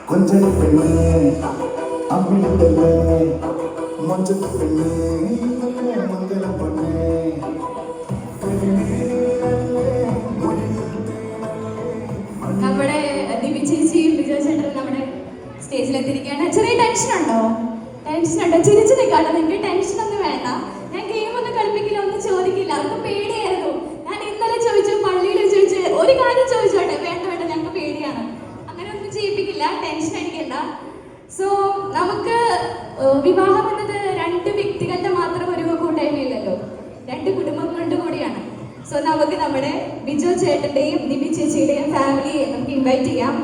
கொஞ்சம் பெண்ணே அம்பிடுதல்லே மஞ்சள் பெண்ணே மங்கள பொண்ணே നമ്മുടെ ദിവ്യ ചേച്ചിയും ബിജോ ചേട്ടനും നമ്മുടെ സ്റ്റേജിലെത്തിയിരിക്കുകയാണ്. ചെറിയ ടെൻഷൻ ഉണ്ടോ? ചിരിച്ചു നിൽക്കാട്ടോ. നിങ്ങൾക്ക് ടെൻഷൻ ഒന്നും വേണ്ട. ഞാൻ ഗെയിം ഒന്നും കളിപ്പിക്കില്ല, ഒന്നും ചോദിക്കില്ല. അവർക്ക് പേടിയായിരുന്നു. ഞാൻ ഇന്നലെ ചോദിച്ചു, പള്ളിയിൽ ചോദിച്ചു, ഒരു കാര്യം ചോദിച്ചോട്ടെ, വേണ്ട വേണ്ട ഞങ്ങൾക്ക് പേടിയാണ്, അങ്ങനെ ഒന്നും ചെയ്യിപ്പിക്കില്ല. ടെൻഷൻ അടിക്കണ്ട. സോ നമുക്ക് വിവാഹം എന്നത് രണ്ട് വ്യക്തികളുടെ മാത്രം ഒരു കൂട്ടായ്മയില്ലല്ലോ, രണ്ട് കുടുംബങ്ങളുടെ കൂടിയാണ്. സോ നമുക്ക് നമ്മുടെ ബിജോ ചേട്ടന്റെയും ദിവ്യ ചേച്ചിയുടെയും ഫാമിലിയെ നമുക്ക് ഇൻവൈറ്റ് ചെയ്യാം.